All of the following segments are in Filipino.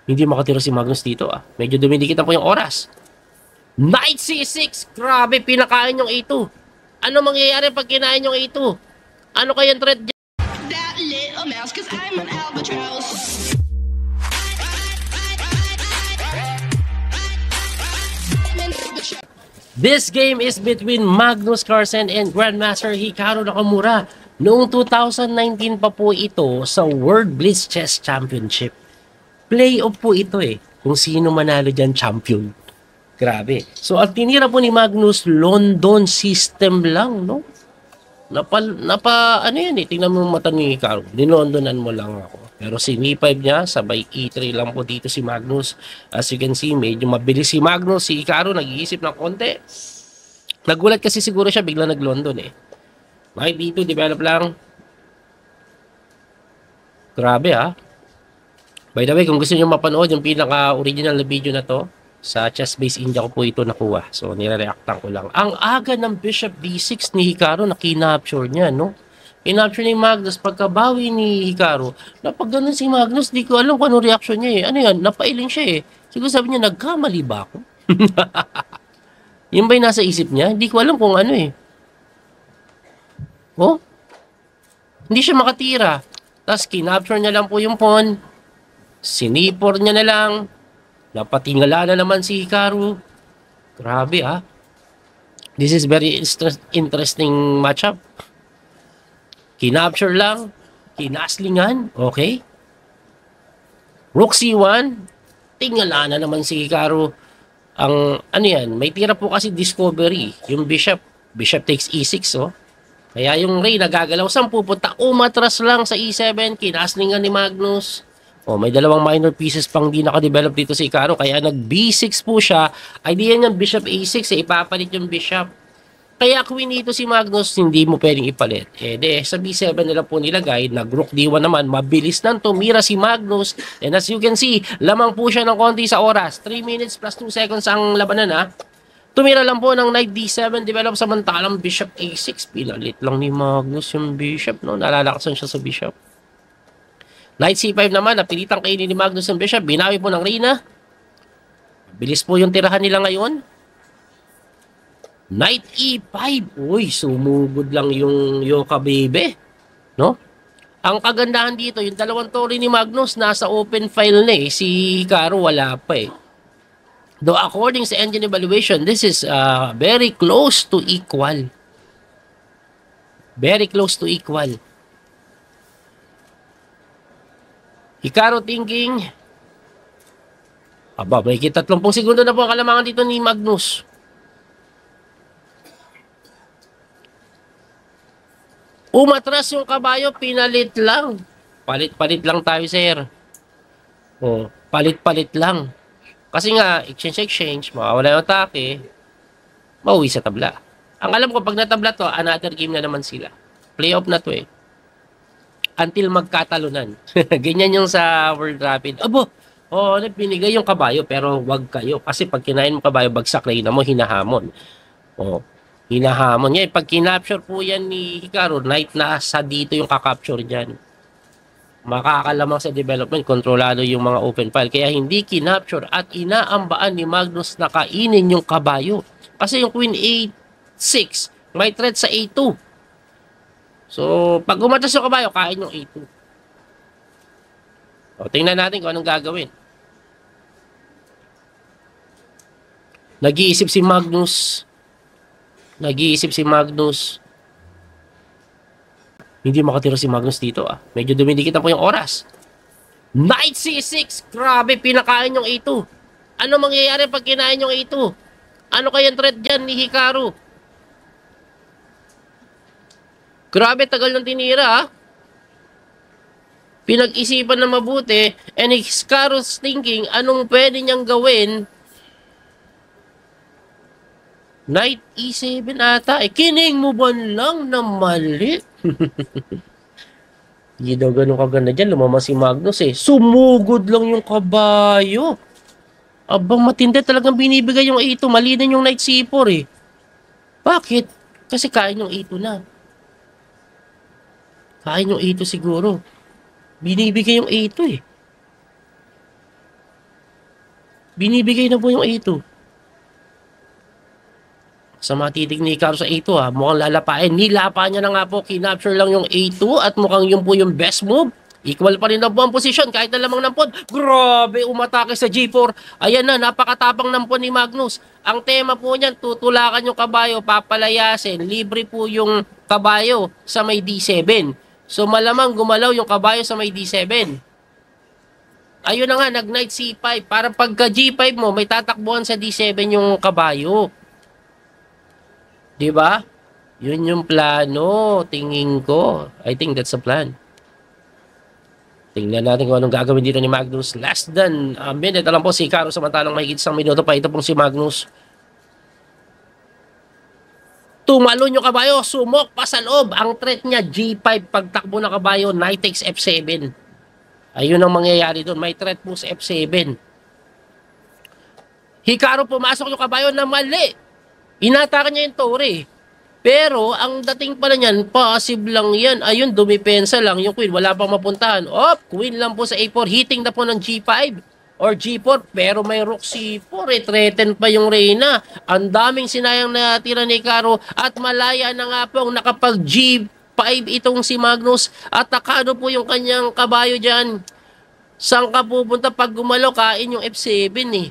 Hindi makatira si Magnus dito ah. Medyo dumidikit na po yung oras. Knight C6! Grabe, pinakain yung A2. Ano mangyayari pag kinain yung A2? Ano kayang threat dyan? That little mouse, cause I'm an albatross. This game is between Magnus Carlsen and Grandmaster Hikaru Nakamura. Noong 2019 pa po ito sa World Blitz Chess Championship. Playoff po ito eh. Kung sino manalo dyan, champion. Grabe. So, ang tinira po ni Magnus, London system lang, no? Ano yan eh, tingnan mo yung mata ni Hikaru. Dinondonan mo lang ako. Pero si E5 niya, sabay E3 lang po dito si Magnus. As you can see, medyo mabilis si Magnus. Si Hikaru, nag-iisip ng konti. Nagulat kasi siguro siya, bigla nag-London eh. Knight dito, develop lang. Grabe ah. By the way, kung gusto nyo mapanood yung pinaka-original na video na to, sa Chess Base India ko po ito nakuha. So, nire-reactan ko lang. Ang aga ng Bishop D6 ni Hikaru na kinapture niya, no? Kinapture ni Magnus. Pagkabawi ni Hikaru, napag ganun si Magnus, di ko alam kung anong reaction niya eh. Ano yan? Napailing siya eh. Siguro sabi niya, nagkamali ba ako? Yun ba yung nasa isip niya? Hindi ko alam kung ano eh. Oh? Hindi siya makatira. Tapos kinapture niya lang po yung pawn. Sinipor niya na lang. Napatingala na naman si Hikaru. Grabe ah. This is very interesting matchup. Kinapture lang. Kinaslingan. Okay. Rook C1. Tingala na naman si Hikaru. Ang ano yan, may tira po kasi discovery. Yung bishop. Bishop takes E6 oh. Kaya yung Rey nagagalaw. Saan pupunta? Umatras lang sa E7. Kinaslingan ni Magnus. Oh, may dalawang minor pieces pang di nakadevelop dito si Hikaru. Kaya nag-B6 po siya. Idea niya bishop A6 eh. Ipapalit yung bishop. Kaya queen ito si Magnus, hindi mo pwedeng ipalit. Sa B7 nila po nilagay. Nag-rook D1 naman. Mabilis nang tumira si Magnus. And as you can see, lamang po siya ng konti sa oras. 3 minutes plus 2 seconds ang labanan ha. Tumira lang po ng knight D7. Develop samantalang bishop A6. Pinalit lang ni Magnus yung bishop. No? Nalalakasan siya sa bishop. Knight C5 naman, napilitang kainin ni Magnus ang bishop. Binawi po ng Reyna. Bilis po yung tirahan nila ngayon. Knight E5. Uy, sumugod lang yung Yoka baby. No? Ang kagandahan dito, yung dalawang torre ni Magnus, nasa open file na eh. Si Hikaru wala pa eh. Though according sa engine evaluation, this is very close to equal. Very close to equal. Hikaru thinking. Aba, may 30 segundo na po ang kalamangan dito ni Magnus. Umatras yung kabayo, pinalit lang. Palit-palit lang tayo, sir. Oh, palit-palit lang. Kasi nga, exchange, mawawala yung atake, mauwi sa tabla. Ang alam ko, pag natabla to, another game na naman sila. Playoff na to eh. Until magkatalunan. Ganyan yung sa World Rapid. Abo, pinigay yung kabayo pero wag kayo. Kasi pag kinain mo kabayo, bagsak na mo, hinahamon. Hinahamon. Yan, pag kinapture po yan ni Hikaru, knight na sa dito yung kakapture dyan. Makakalamang sa development, kontrolado yung mga open file. Kaya hindi kinapture at inaambaan ni Magnus na kainin yung kabayo. Kasi yung queen A6, may threat sa A2. So, pag umatas yung kabayo, kain yung A2. O, tingnan natin kung anong gagawin. Nag-iisip si Magnus. Hindi makatira si Magnus dito ah. Medyo dumidikit na po yung oras. Knight C6! Grabe, pinakain yung A2. Ano mangyayari pag kinain yung A2? Ano kayang threat dyan ni Hikaru? Grabe, tagal ng tinira ha. Pinag-isipan na mabuti. And Hikaru's thinking, anong pwede niyang gawin? Knight E7 ata. Kining mo ba lang na mali? Hindi daw ganun kaganda dyan. Lumamang si Magnus eh. Sumugod lang yung kabayo. Abang matindi talagang binibigay yung A2. Mali din yung Knight C4 eh. Bakit? Kasi kain yung A2 na. Kain yung A2 siguro. Binibigay yung A2 eh. Binibigay na po yung A2. Sa matitig ni Hikaru sa A2 ha, mukhang lalapain. Nilapa niya na nga po, kinapture lang yung A2 at mukhang yun po yung best move. Equal pa rin na po ang posisyon kahit na lamang ng pod. Grabe, umatake sa G4. Ayan na, napakatapang ng pod ni Magnus. Ang tema po niyan, tutulakan yung kabayo, papalayasin. Libre po yung kabayo sa may D7. So malamang gumalaw yung kabayo sa may D7. Ayun na nga, nag-knight C5. Para pagka G5 mo, may tatakbuhan sa D7 yung kabayo. Diba? Yun yung plano, tingin ko. I think that's the plan. Tingnan natin kung anong gagawin dito ni Magnus. Less than a minute. Alam po si Hikaru samantalang mahigit isang minuto pa. Ito pong si Magnus. Tumalon yung kabayo. Sumok pa sa loob. Ang threat niya, G5. Pagtakbo ng kabayo, knight takes F7. Ayun ang mangyayari doon. May threat po sa F7. Hikaru pumasok yung kabayo na mali. Inatake niya yung tore. Pero, ang dating pala niyan, passive lang yan. Ayun, dumipensa lang yung queen. Wala pang mapuntahan. Queen lang po sa A4. Hitting na po ng G5 or G4. Pero may rook C4. Threaten pa yung Reyna. Ang daming sinayang na tira ni Hikaru. At malaya na nga po nakapag G5 itong si Magnus. Atakado po yung kanyang kabayo dyan. Saan ka pupunta pag gumalaw? Kain yung F7 eh.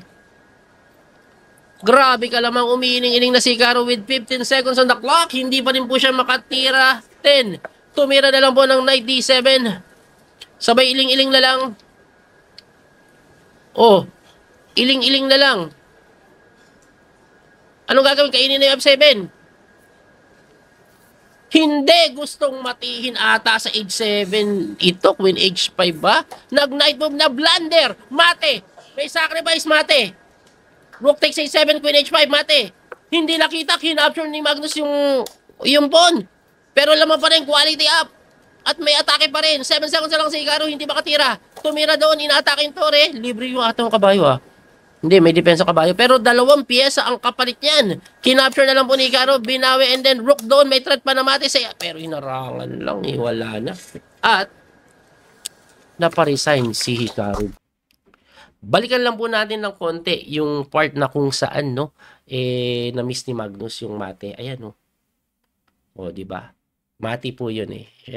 Grabe ka lamang umiining-ining na si Hikaru with 15 seconds on the clock. Hindi pa rin po siya makatira. 10. Tumira na lang po ng knight D7. Sabay iling-iling na lang. Iling-iling na lang. Anong gagawin? Kainin na yung F7. Hindi gustong matihin ata sa H7. Ito, Queen H5 ba? Nag-knight move na blunder. Mate. May sacrifice, mate. Rook takes A7, Queen H5, mate. Hindi nakita, kinapture ni Magnus yung pawn. Pero lamang pa rin, quality up. At may atake pa rin. 7 seconds na lang si Hikaru, hindi makatira. Tumira doon, inaatake yung tore. Libre yung atong kabayo Hindi, may depensa kabayo. Pero 2 piyesa ang kapalit niyan. Kinapture na lang po ni Hikaru, binawi, and then rook doon. May threat pa na mate sa... Pero hinarangan lang, wala na. At, naparesign si Hikaru. Balikan lang po natin ng konti yung part na kung saan na-miss ni Magnus yung mate. Ayan di ba? Mati po yun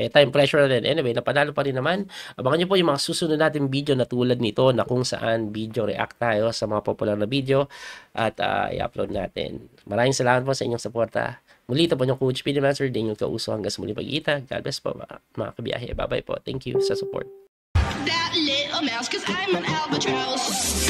time pressure na rin. Anyway, napanalo pa rin naman. Abangan niyo po yung mga susunod natin video na tulad nito na kung saan video react tayo sa mga popular na video at i-upload natin. Maraming salamat po sa inyong suporta. Muli ito po yung Coach Speedy Master, din yung kauso hanggang sa muli pag-iita. God bless po mga kabiyahe. Bye-bye po. Thank you sa support. That little mouse, 'cause I'm an albatross.